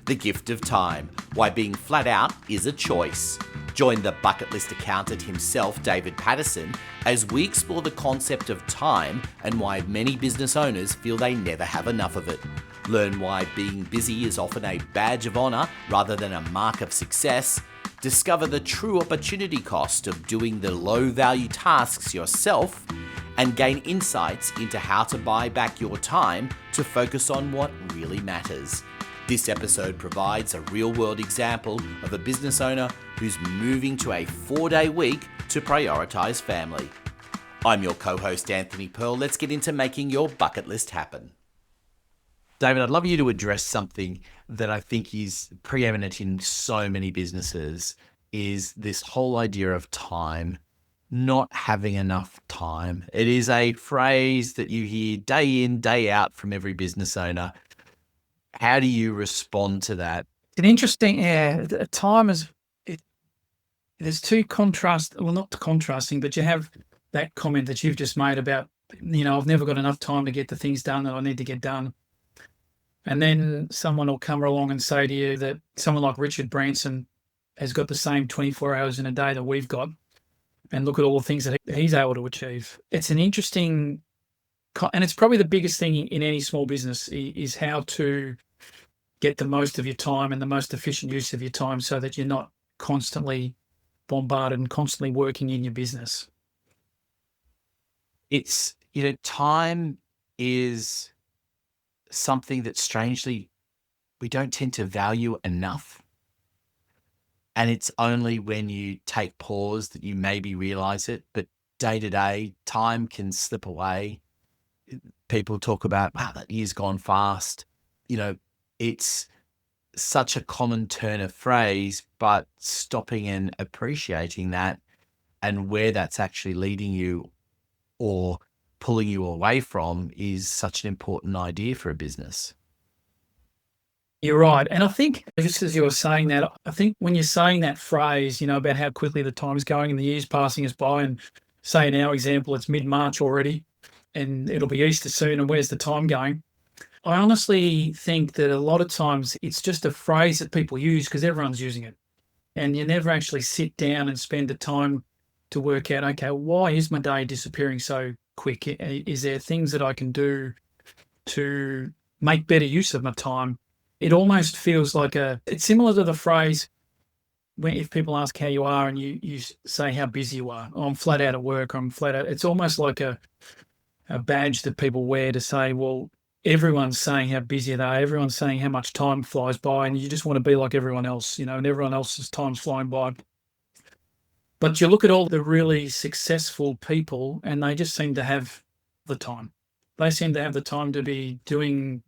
The gift of time, why being flat out is a choice. Join the bucket list accountant himself, David Patterson, as we explore the concept of time and why many business owners feel they never have enough of it. Learn why being busy is often a badge of honour rather than a mark of success. Discover the true opportunity cost of doing the low-value tasks yourself, and gain insights into how to buy back your time to focus on what really matters. This episode provides a real-world example of a business owner who's moving to a 4-day week to prioritise family. I'm your co-host Anthony Pearl. Let's get into making your bucket list happen. David, I'd love you to address something that I think is preeminent in so many businesses, is this whole idea of time, not having enough time. It is a phrase that you hear day in, day out from every business owner. How do you respond to that? An interesting, time is, there's two contrast, well, not contrasting, but you have that comment that you've just made about, I've never got enough time to get the things done that I need to get done. And then someone will come along and say to you that someone like Richard Branson has got the same 24 hours in a day that we've got, and look at all the things that he's able to achieve. It's an interesting, and it's probably the biggest thing in any small business is how to get the most of your time and the most efficient use of your time so that you're not constantly bombarded and constantly working in your business. It's, time is something that strangely we don't tend to value enough. And it's only when you take pause that you maybe realize it. But day to day, time can slip away. People talk about, wow, that year's gone fast. It's such a common turn of phrase, but stopping and appreciating that and where that's actually leading you or pulling you away from is such an important idea for a business. You're right. And I think, just as you were saying that, I think when you're saying that phrase, about how quickly the time's going and the year's passing us by, and say in our example, it's mid-March already and it'll be Easter soon, and where's the time going? I honestly think that a lot of times it's just a phrase that people use because everyone's using it. And you never actually sit down and spend the time to work out, okay, why is my day disappearing so quick? Is there things that I can do to make better use of my time? It almost feels like it's similar to the phrase when if people ask how you are and you say how busy you are. Oh, I'm flat out at work. I'm flat out. It's almost like a badge that people wear to say, well, everyone's saying how busy they are. Everyone's saying how much time flies by, and you just want to be like everyone else, and everyone else's time's flying by. But you look at all the really successful people and they just seem to have the time. They seem to have the time to be doing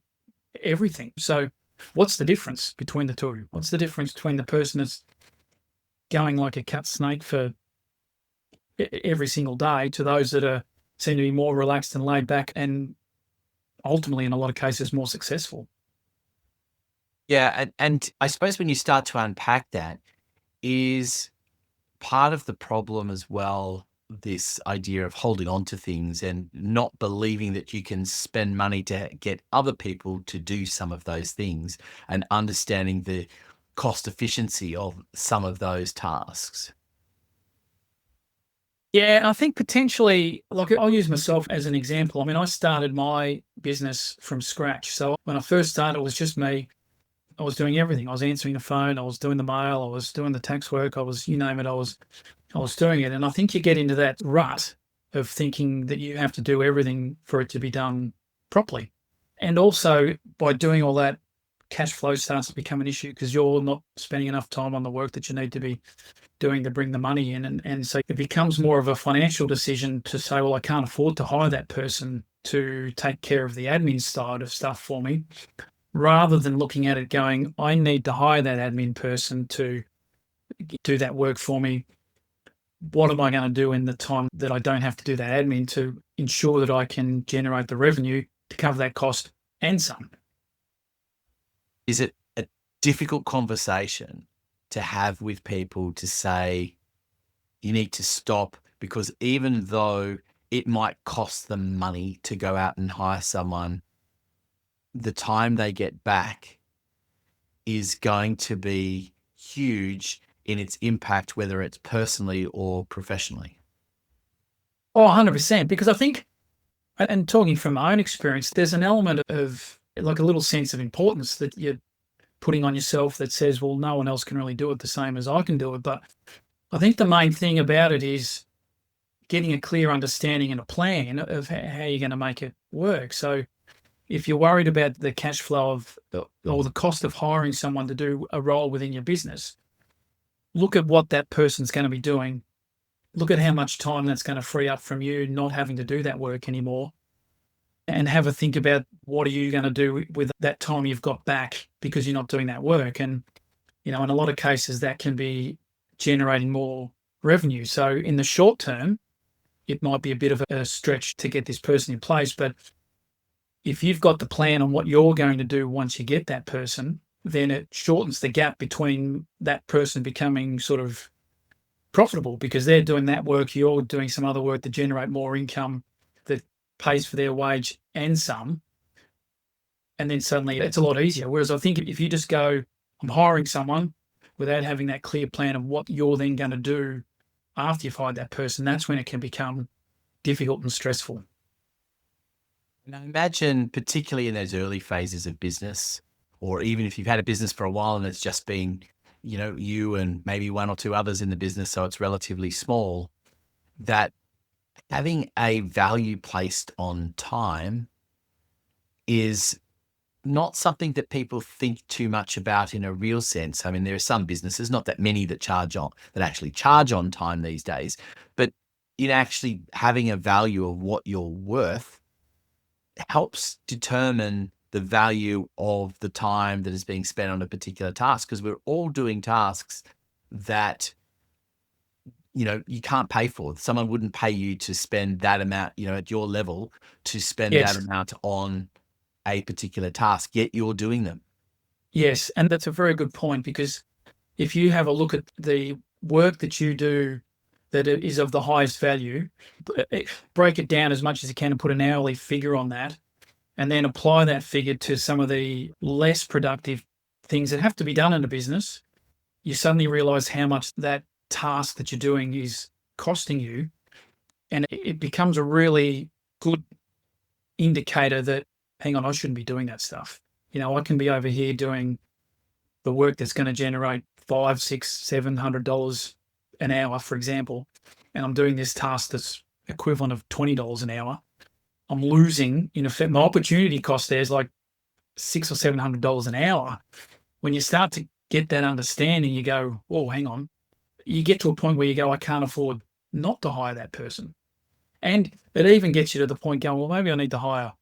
everything. So what's the difference between the two? What's the difference between the person that's going like a cut snake for every single day to those that seem to be more relaxed and laid back and ultimately, in a lot of cases, more successful? Yeah. And I suppose when you start to unpack that, is part of the problem as well, this idea of holding on to things and not believing that you can spend money to get other people to do some of those things, and understanding the cost efficiency of some of those tasks. Yeah, I think potentially, like I'll use myself as an example. I mean, I started my business from scratch. So when I first started, it was just me. I was doing everything. I was answering the phone. I was doing the mail. I was doing the tax work. I was, you name it, I was doing it. And I think you get into that rut of thinking that you have to do everything for it to be done properly. And also by doing all that, cash flow starts to become an issue because you're not spending enough time on the work that you need to be doing to bring the money in. And so it becomes more of a financial decision to say, well, I can't afford to hire that person to take care of the admin side of stuff for me, rather than looking at it going, I need to hire that admin person to do that work for me. What am I going to do in the time that I don't have to do that admin to ensure that I can generate the revenue to cover that cost and some? Is it a difficult conversation to have with people to say, you need to stop, because even though it might cost them money to go out and hire someone, the time they get back is going to be huge in its impact, whether it's personally or professionally. Oh, 100%. Because I think, and talking from my own experience, there's an element of like a little sense of importance that you're putting on yourself that says, well, no one else can really do it the same as I can do it. But I think the main thing about it is getting a clear understanding and a plan of how you're going to make it work. So if you're worried about the cash flow of or the cost of hiring someone to do a role within your business, look at what that person's going to be doing. Look at how much time that's going to free up from you not having to do that work anymore, and have a think about what are you going to do with that time you've got back because you're not doing that work. And, in a lot of cases that can be generating more revenue. So in the short term, it might be a bit of a stretch to get this person in place. But if you've got the plan on what you're going to do once you get that person, then it shortens the gap between that person becoming sort of profitable because they're doing that work, you're doing some other work to generate more income that pays for their wage and some. And then suddenly it's a lot easier. Whereas I think if you just go, I'm hiring someone without having that clear plan of what you're then going to do after you've hired that person, that's when it can become difficult and stressful. And I imagine, particularly in those early phases of business, or even if you've had a business for a while and it's just been, you and maybe one or two others in the business, so it's relatively small, that having a value placed on time is not something that people think too much about in a real sense. I mean, there are some businesses, not that many that actually charge on time these days, but in actually having a value of what you're worth helps determine the value of the time that is being spent on a particular task, because we're all doing tasks that you can't pay for. Someone wouldn't pay you to spend that amount, at your level, to spend that Yes. amount on a particular task, yet you're doing them. Yes. And that's a very good point, because if you have a look at the work that you do that is of the highest value, break it down as much as you can and put an hourly figure on that, and then apply that figure to some of the less productive things that have to be done in a business, you suddenly realize how much that task that you're doing is costing you. And it becomes a really good indicator that, hang on, I shouldn't be doing that stuff. I can be over here doing the work that's going to generate $500, $600, $700 an hour, for example, and I'm doing this task that's equivalent of $20 an hour. I'm losing, in effect, my opportunity cost there is like $600 or $700 an hour. When you start to get that understanding, you go, oh, hang on. You get to a point where you go, I can't afford not to hire that person. And it even gets you to the point going, well, maybe I need to hire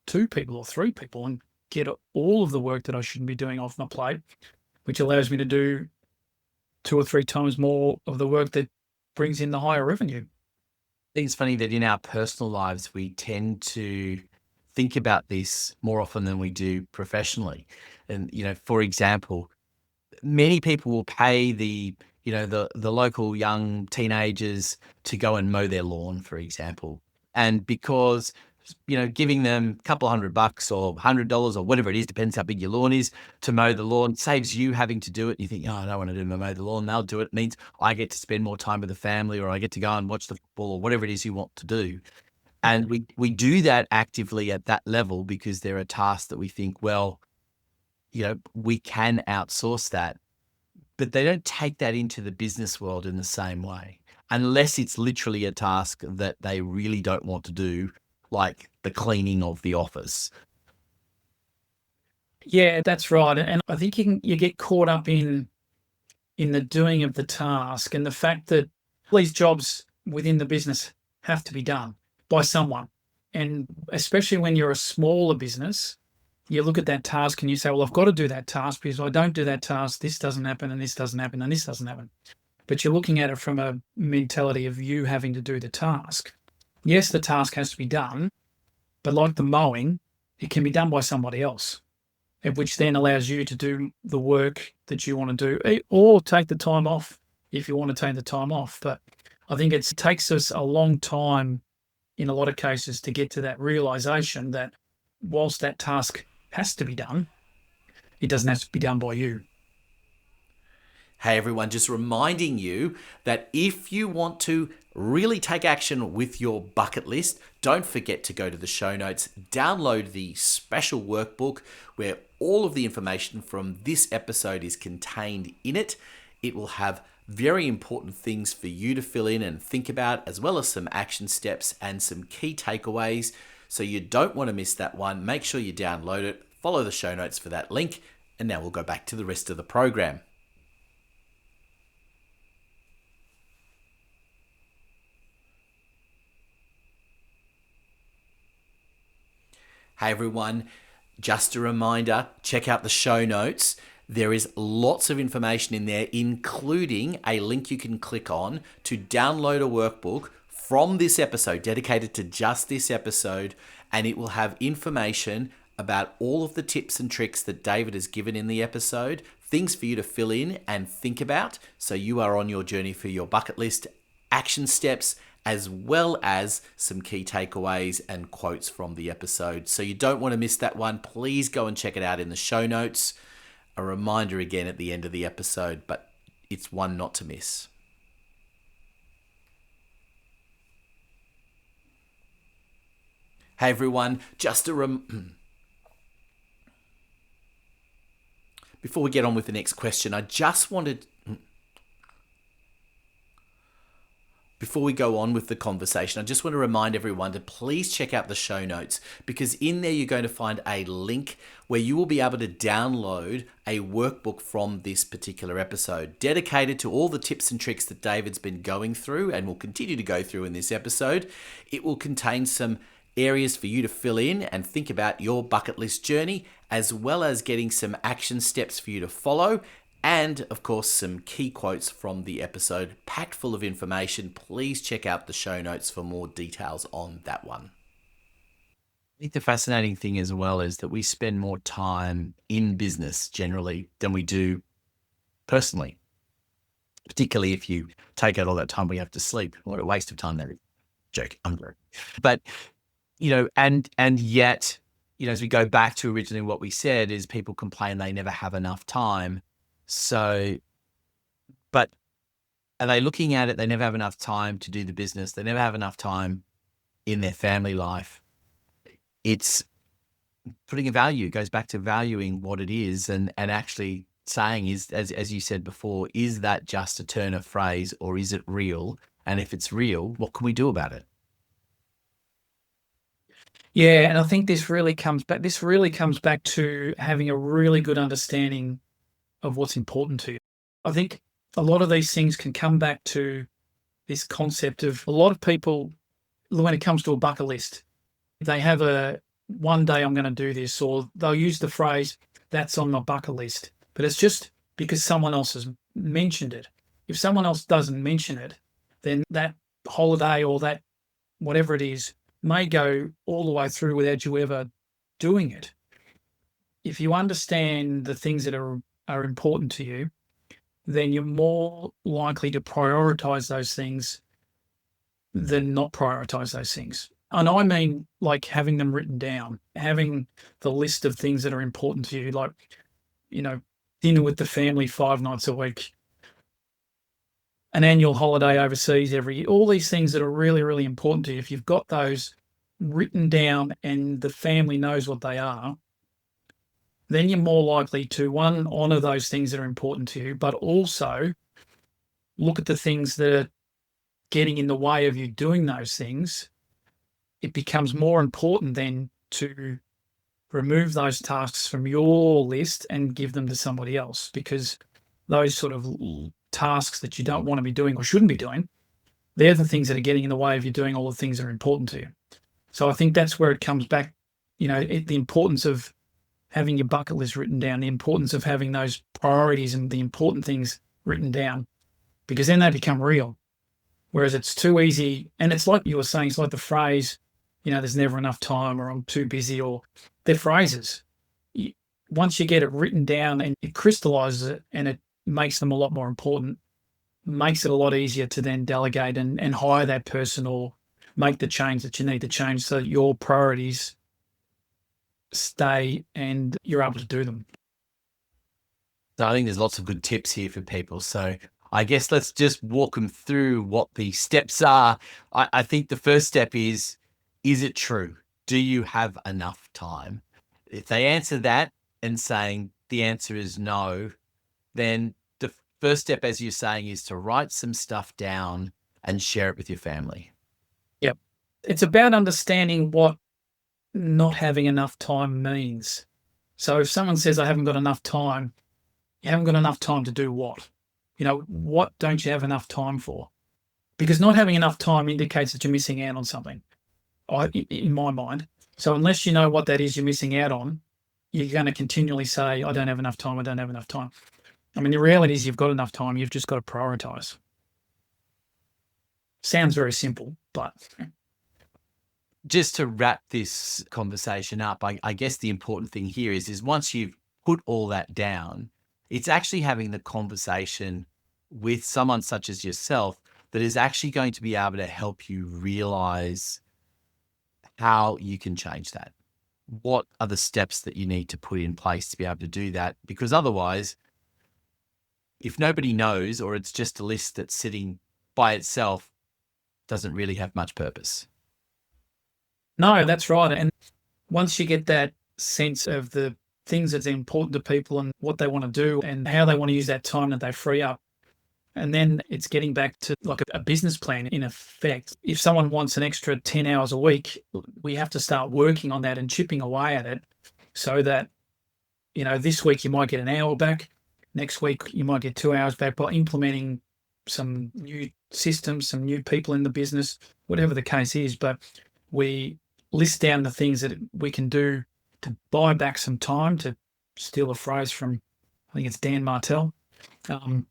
2 people or 3 people and get all of the work that I shouldn't be doing off my plate, which allows me to do 2 or 3 times more of the work that brings in the higher revenue. I think it's funny that in our personal lives, we tend to think about this more often than we do professionally. And, for example, many people will pay the local young teenagers to go and mow their lawn, for example. And because, giving them a couple $100 or $100 or whatever it is, depends how big your lawn is, to mow the lawn, saves you having to do it. And you think, oh, I don't want to mow the lawn. They'll do it. It means I get to spend more time with the family, or I get to go and watch the football, or whatever it is you want to do. And we do that actively at that level because there are tasks that we think, well, we can outsource that. But they don't take that into the business world in the same way, unless it's literally a task that they really don't want to do, like the cleaning of the office. Yeah, that's right. And I think you get caught up in the doing of the task and the fact that these jobs within the business have to be done by someone. And especially when you're a smaller business, you look at that task and you say, well, I've got to do that task because if I don't do that task, this doesn't happen and this doesn't happen and this doesn't happen. But you're looking at it from a mentality of you having to do the task. Yes, the task has to be done, but like the mowing, it can be done by somebody else, which then allows you to do the work that you want to do, or take the time off if you want to take the time off. But I think it takes us a long time in a lot of cases to get to that realization that whilst that task has to be done, It doesn't have to be done by you. Hey everyone, just reminding you that if you want to really take action with your bucket list, don't forget to go to the show notes, download the special workbook where all of the information from this episode is contained in it. It will have very important things for you to fill in and think about, as well as some action steps and some key takeaways. So you don't want to miss that one. Make sure you download it, follow the show notes for that link, and now we'll go back to the rest of the program. Hey everyone, just a reminder, check out the show notes. There is lots of information in there, including a link you can click on to download a workbook from this episode, dedicated to just this episode, and it will have information about all of the tips and tricks that David has given in the episode, things for you to fill in and think about so you are on your journey for your bucket list, action steps, as well as some key takeaways and quotes from the episode. So you don't want to miss that one. Please go and check it out in the show notes. A reminder again at the end of the episode, but it's one not to miss. Hey everyone, just before we get on with the next question, before we go on with the conversation, I just want to remind everyone to please check out the show notes, because in there you're going to find a link where you will be able to download a workbook from this particular episode, dedicated to all the tips and tricks that David's been going through and will continue to go through in this episode. It will contain some areas for you to fill in and think about your bucket list journey, as well as getting some action steps for you to follow. And of course, some key quotes from the episode, packed full of information. Please check out the show notes for more details on that one. I think the fascinating thing as well is that we spend more time in business generally than we do personally, particularly if you take out all that time we have to sleep. What a waste of time that is. Joke, I'm joking. But, and yet, as we go back to originally what we said is people complain they never have enough time. So, but are they looking at it? They never have enough time to do the business. They never have enough time in their family life. It's putting a value. It goes back to valuing what it is and actually saying is, as you said before, is that just a turn of phrase or is it real? And if it's real, what can we do about it? Yeah, and I think this really comes back to having a really good understanding of what's important to you. I think a lot of these things can come back to this concept of a lot of people, when it comes to a bucket list, they have one day I'm going to do this, or they'll use the phrase, that's on my bucket list. But it's just because someone else has mentioned it. If someone else doesn't mention it, then that holiday or that whatever it is may go all the way through without you ever doing it. If you understand the things that are important to you, then you're more likely to prioritize those things than not prioritize those things. And I mean, like having them written down, having the list of things that are important to you, like, dinner with the family 5 nights a week, an annual holiday overseas every year, all these things that are really, really important to you. If you've got those written down and the family knows what they are, then you're more likely to, one, honor those things that are important to you, but also look at the things that are getting in the way of you doing those things. It becomes more important then to remove those tasks from your list and give them to somebody else, because those sort of tasks that you don't want to be doing or shouldn't be doing, they're the things that are getting in the way of you doing all the things that are important to you. So I think that's where it comes back, the importance of having your bucket list written down, the importance of having those priorities and the important things written down, because then they become real. Whereas it's too easy, and it's like you were saying, it's like the phrase, there's never enough time, or I'm too busy, or they're phrases. Once you get it written down and it crystallizes it and it makes them a lot more important, makes it a lot easier to then delegate and hire that person or make the change that you need to change so that your priorities stay and you're able to do them. So I think there's lots of good tips here for people. So I guess let's just walk them through what the steps are. I think the first step is it true? Do you have enough time? If they answer that and saying the answer is no, then the first step, as you're saying, is to write some stuff down and share it with your family. Yep. It's about understanding what not having enough time means. So if someone says, I haven't got enough time, you haven't got enough time to do what? What don't you have enough time for? Because not having enough time indicates that you're missing out on something, in my mind. So unless you know what that is you're missing out on, you're going to continually say, I don't have enough time, I don't have enough time. I mean, the reality is you've got enough time, you've just got to prioritize. Sounds very simple, but... Just to wrap this conversation up, I guess the important thing here is once you've put all that down, it's actually having the conversation with someone such as yourself that is actually going to be able to help you realize how you can change that. What are the steps that you need to put in place to be able to do that? Because otherwise, if nobody knows, or it's just a list that's sitting by itself, doesn't really have much purpose. No, that's right. And once you get that sense of the things that's important to people and what they want to do and how they want to use that time that they free up, and then it's getting back to like a business plan in effect. If someone wants an extra 10 hours a week, we have to start working on that and chipping away at it so that, this week you might get an hour back. Next week you might get 2 hours back by implementing some new systems, some new people in the business, whatever the case is. But we list down the things that we can do to buy back some time, to steal a phrase from, I think it's Dan Martell. And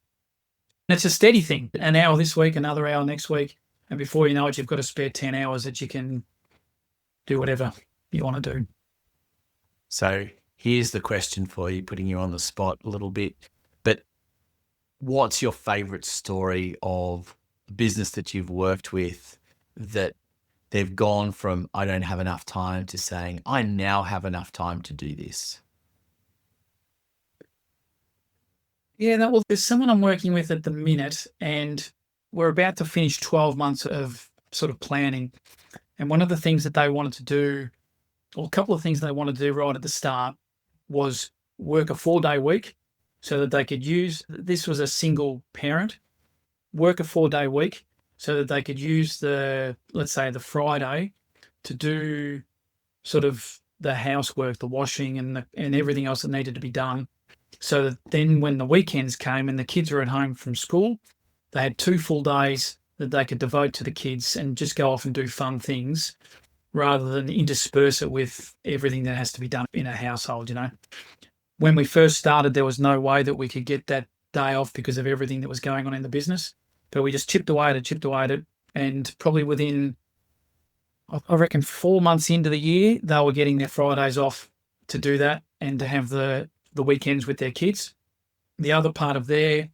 it's a steady thing, an hour this week, another hour next week. And before you know it, you've got a spare 10 hours that you can do whatever you want to do. So here's the question for you, putting you on the spot a little bit. But what's your favorite story of a business that you've worked with that they've gone from, I don't have enough time, to saying, I now have enough time to do this? Yeah, well, there's someone I'm working with at the minute, and we're about to finish 12 months of sort of planning. And one of the things that they wanted to do, or a couple of things they wanted to do right at the start, was work a 4-day week so that they could this was a single parent, work a 4-day week so that they could use let's say the Friday to do sort of the housework, the washing and everything else that needed to be done. So that then when the weekends came and the kids were at home from school, they had 2 full days that they could devote to the kids and just go off and do fun things rather than intersperse it with everything that has to be done in a household, When we first started, there was no way that we could get that day off because of everything that was going on in the business. But we just chipped away at it. And probably within, I reckon, 4 months into the year, they were getting their Fridays off to do that and to have the weekends with their kids. The other part of their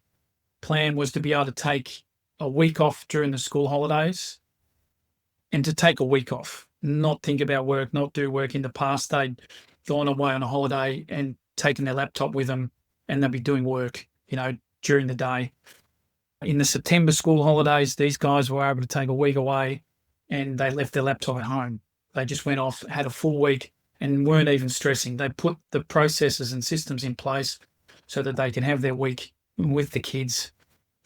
plan was to be able to take a week off during the school holidays and to take a week off, not think about work, not do work. In the past, they'd gone away on a holiday and taken their laptop with them and they'd be doing work, during the day. In the September school holidays, these guys were able to take a week away and they left their laptop at home. They just went off, had a full week and weren't even stressing. They put the processes and systems in place so that they can have their week with the kids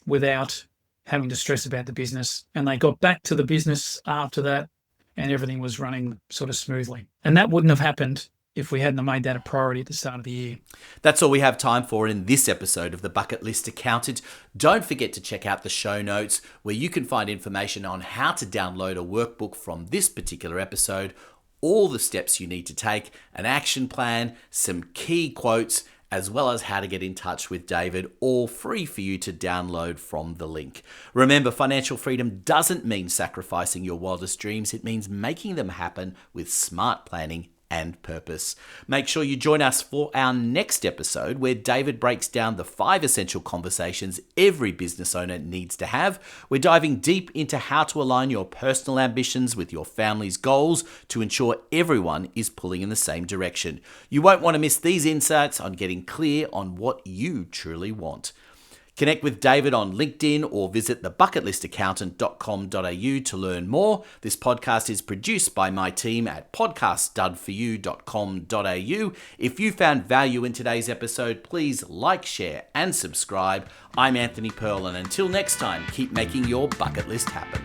without having to stress about the business. And they got back to the business after that and everything was running sort of smoothly. And that wouldn't have happened if we hadn't made that a priority at the start of the year. That's all we have time for in this episode of the Bucket List Accountant. Don't forget to check out the show notes where you can find information on how to download a workbook from this particular episode, all the steps you need to take, an action plan, some key quotes, as well as how to get in touch with David, all free for you to download from the link. Remember, financial freedom doesn't mean sacrificing your wildest dreams. It means making them happen with smart planning and purpose. Make sure you join us for our next episode where David breaks down the 5 essential conversations every business owner needs to have. We're diving deep into how to align your personal ambitions with your family's goals to ensure everyone is pulling in the same direction. You won't want to miss these insights on getting clear on what you truly want. Connect with David on LinkedIn or visit thebucketlistaccountants.com.au to learn more. This podcast is produced by my team at podcastdudforyou.com.au. If you found value in today's episode, please like, share, and subscribe. I'm Anthony Pearl, and until next time, keep making your bucket list happen.